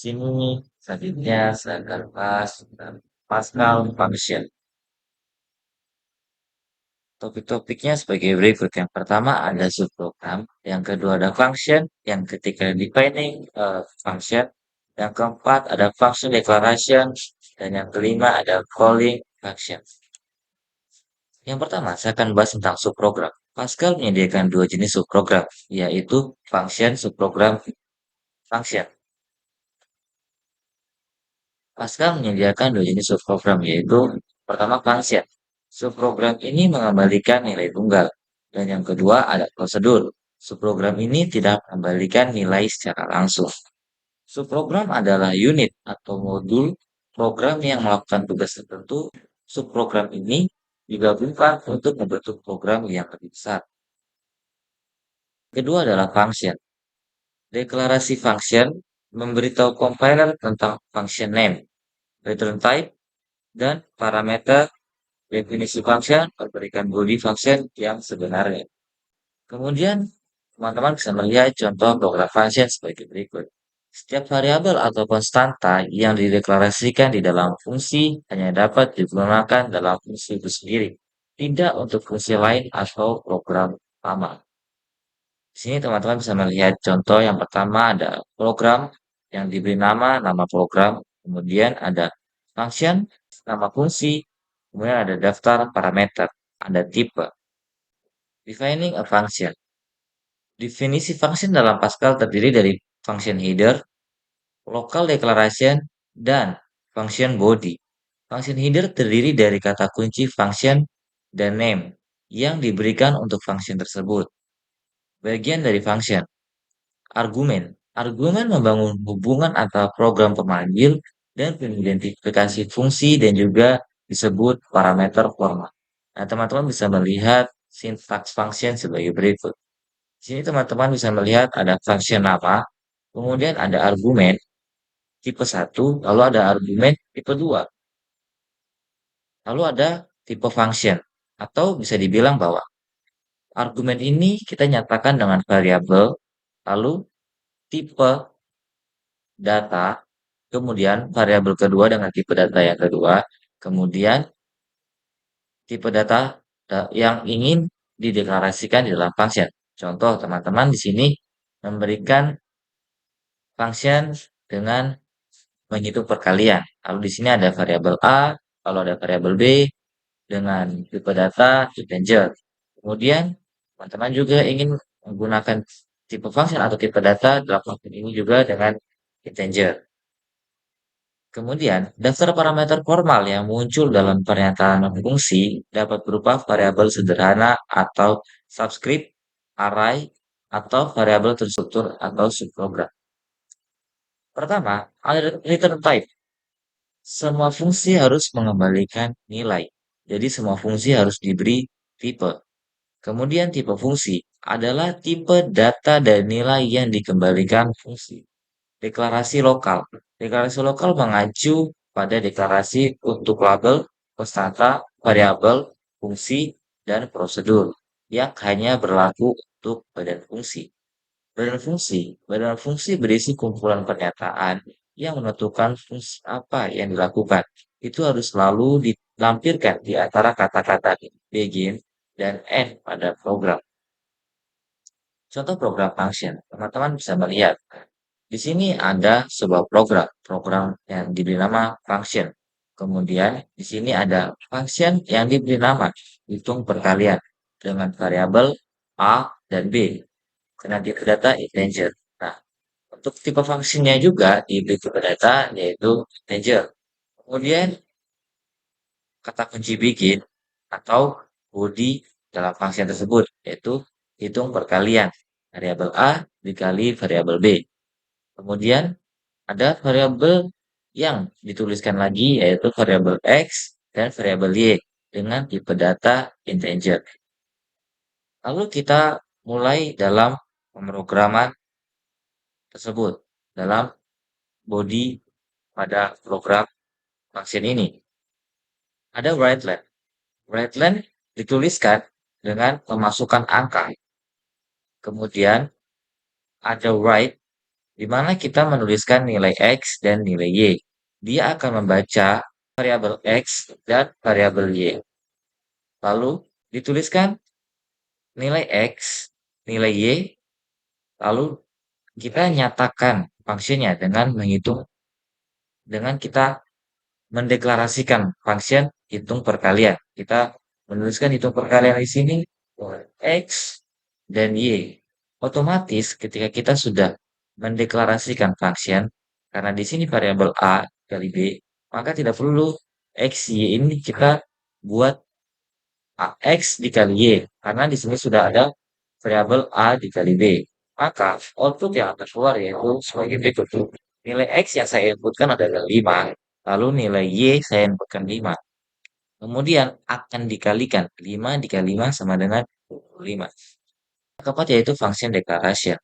Sini selanjutnya saya akan bahas tentang Pascal Function. Topik-topiknya sebagai berikut. Yang pertama ada subprogram, yang kedua ada function, yang ketiga defining function, yang keempat ada function declaration, dan yang kelima ada calling function. Yang pertama, saya akan bahas tentang subprogram. Pascal menyediakan dua jenis subprogram, yaitu function subprogram function. Pascal menyediakan dua jenis subprogram, yaitu pertama function. Subprogram ini mengembalikan nilai tunggal. Dan yang kedua ada prosedur. Subprogram ini tidak mengembalikan nilai secara langsung. Subprogram adalah unit atau modul program yang melakukan tugas tertentu. Subprogram ini digabungkan untuk membentuk program yang lebih besar. Kedua adalah function. Deklarasi function memberitahu compiler tentang function name, return type, dan parameter definisi function memberikan body function yang sebenarnya. Kemudian, teman-teman bisa melihat contoh program function sebagai berikut. Setiap variabel atau konstanta yang dideklarasikan di dalam fungsi hanya dapat digunakan dalam fungsi itu sendiri, tidak untuk fungsi lain atau program utama. Di sini teman-teman bisa melihat contoh yang pertama ada program yang diberi nama program, kemudian ada function, nama fungsi, kemudian ada daftar parameter, ada tipe. Defining a function. Definisi function dalam Pascal terdiri dari function header, local declaration, dan function body. Function header terdiri dari kata kunci function dan name yang diberikan untuk function tersebut. Bagian dari function. Argumen. Argumen membangun hubungan antara program pemanggil dan pengidentifikasi fungsi dan juga disebut parameter format. Nah, teman-teman bisa melihat sintaks function sebagai berikut. Di sini teman-teman bisa melihat ada function nama, kemudian ada argumen tipe 1, lalu ada argumen tipe 2, lalu ada tipe function. Atau bisa dibilang bahwa argumen ini kita nyatakan dengan variabel, lalu tipe data, kemudian variabel kedua dengan tipe data yang kedua, kemudian tipe data yang ingin dideklarasikan di dalam function. Contoh teman-teman di sini memberikan function dengan menghitung perkalian. Lalu di sini ada variabel A, lalu ada variabel B dengan tipe data integer. Kemudian teman-teman juga ingin menggunakan tipe function atau tipe data dalam function ini juga dengan integer. Kemudian, daftar parameter formal yang muncul dalam pernyataan fungsi dapat berupa variabel sederhana atau subscript, array, atau variabel terstruktur atau subprogram. Pertama, ada return type. Semua fungsi harus mengembalikan nilai. Jadi semua fungsi harus diberi tipe. Kemudian tipe fungsi adalah tipe data dan nilai yang dikembalikan fungsi. Deklarasi lokal. Deklarasi lokal mengacu pada deklarasi untuk label, konstanta, variabel, fungsi, dan prosedur yang hanya berlaku untuk badan fungsi. Badan fungsi berisi kumpulan pernyataan yang menentukan fungsi apa yang dilakukan. Itu harus selalu dilampirkan di antara kata-kata begin dan end pada program. Contoh program function, teman-teman bisa melihat. Di sini ada sebuah program yang diberi nama function. Kemudian di sini ada function yang diberi nama hitung perkalian dengan variabel A dan B. Karena tipe data integer. Nah, untuk tipe fungsinya juga diberi tipe data yaitu integer. Kemudian kata kunci begin atau body dalam function tersebut yaitu hitung perkalian variabel A dikali variabel B. Kemudian ada variabel yang dituliskan lagi yaitu variabel X dan variabel Y dengan tipe data integer. Lalu kita mulai dalam pemrograman tersebut dalam body pada program function ini. Ada writeline. Writeline dituliskan dengan memasukkan angka. Kemudian ada write di mana kita menuliskan nilai X dan nilai Y. Dia akan membaca variabel X dan variabel Y. Lalu dituliskan nilai X, nilai Y, lalu kita nyatakan fungsinya dengan kita mendeklarasikan function hitung perkalian. Kita menuliskan hitung perkalian di sini X dan Y. Otomatis ketika kita sudah mendeklarasikan function, karena di sini variabel A kali B, maka tidak perlu X, Y ini kita buat X dikali Y, karena di sini sudah ada variabel A dikali B. Maka output yang akan keluar yaitu sebagai berikut. Nilai X yang saya inputkan adalah 5, lalu nilai Y saya inputkan 5. Kemudian akan dikalikan 5 dikali 5 sama dengan 25. Keempat yaitu function declaration.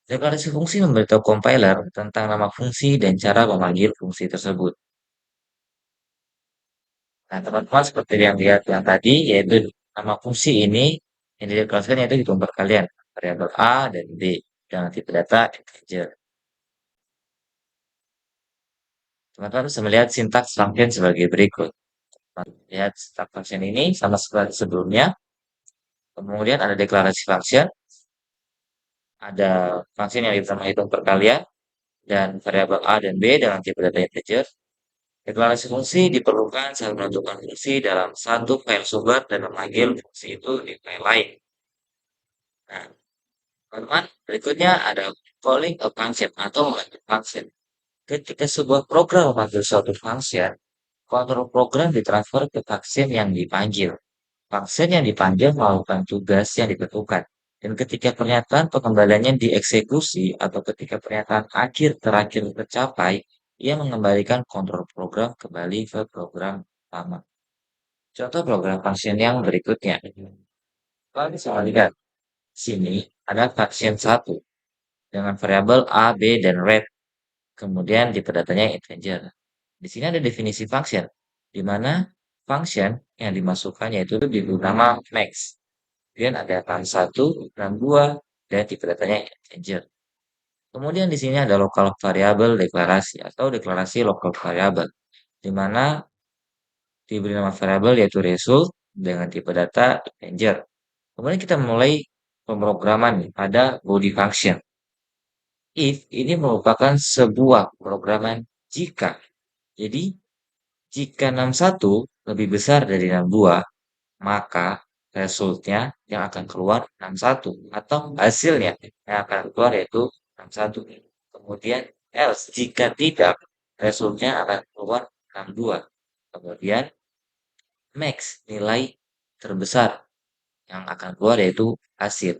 Deklarasi fungsi memberitahu compiler tentang nama fungsi dan cara memanggil fungsi tersebut. Nah, teman-teman seperti yang lihat yang tadi, yaitu nama fungsi ini yang dideklarasikan yaitu hitung perkalian variabel A dan B dengan tipe data integer. Teman-teman bisa melihat sintaks function sebagai berikut. Lihat sintaks function ini sama seperti sebelumnya. Kemudian ada deklarasi function, ada function yang bernama hitung perkalian, dan variabel A dan B dengan tipe data integer. Deklarasi fungsi diperlukan saat menentukan fungsi dalam satu file sumber dan memanggil fungsi itu di file lain. Nah, teman-teman, berikutnya ada calling a function atau memanggil function. Ketika sebuah program memanggil suatu function, kontrol program ditransfer ke function yang dipanggil. Function yang dipanggil melakukan tugas yang ditentukan. Dan ketika pernyataan pengembaliannya dieksekusi atau ketika pernyataan akhir terakhir tercapai, ia mengembalikan kontrol program kembali ke program utama. Contoh program function yang berikutnya. Kalian bisa melihat, sini ada function 1 dengan variabel A, B, dan red. Kemudian tipe datanya integer. Di sini ada definisi function, di mana function yang dimasukkan yaitu diberi nama max. Kemudian ada RAM1, RAM2, dan tipe datanya integer. Kemudian di sini ada local variable deklarasi atau deklarasi local variable, di mana diberi nama variabel yaitu result dengan tipe data integer. Kemudian kita mulai pemrograman pada body function. If ini merupakan sebuah pemrograman jika. Jadi jika 61 lebih besar dari 62, maka resultnya yang akan keluar 61 atau hasilnya yang akan keluar yaitu 61. Kemudian else jika tidak, resultnya akan keluar 62. Kemudian max nilai terbesar yang akan keluar yaitu hasil.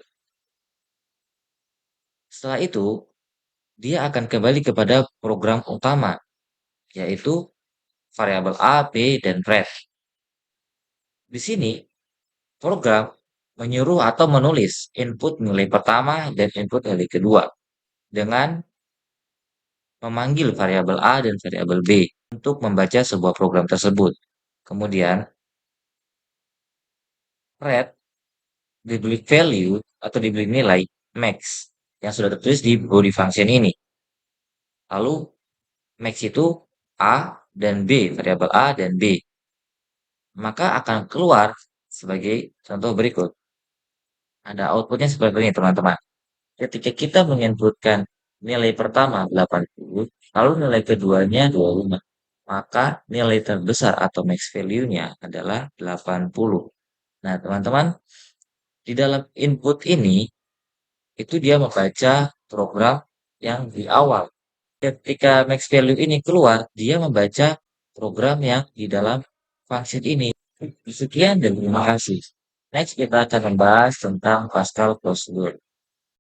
Setelah itu dia akan kembali kepada program utama yaitu variabel A, B, dan ref. Di sini program menyuruh atau menulis input nilai pertama dan input nilai kedua dengan memanggil variabel A dan variabel B untuk membaca sebuah program tersebut. Kemudian red diberi value atau diberi nilai max yang sudah tertulis di body function ini. Lalu max itu A dan B, variabel A dan B. Maka akan keluar sebagai contoh berikut. Ada outputnya seperti ini teman-teman. Ketika kita menginputkan nilai pertama 80, lalu nilai keduanya 25, maka nilai terbesar atau max value-nya adalah 80. Nah, teman-teman, di dalam input ini, itu dia membaca program yang di awal. Ketika max value ini keluar, dia membaca program yang di dalam function ini. Sekian dan terima kasih. Next, kita akan membahas tentang Pascal Procedure.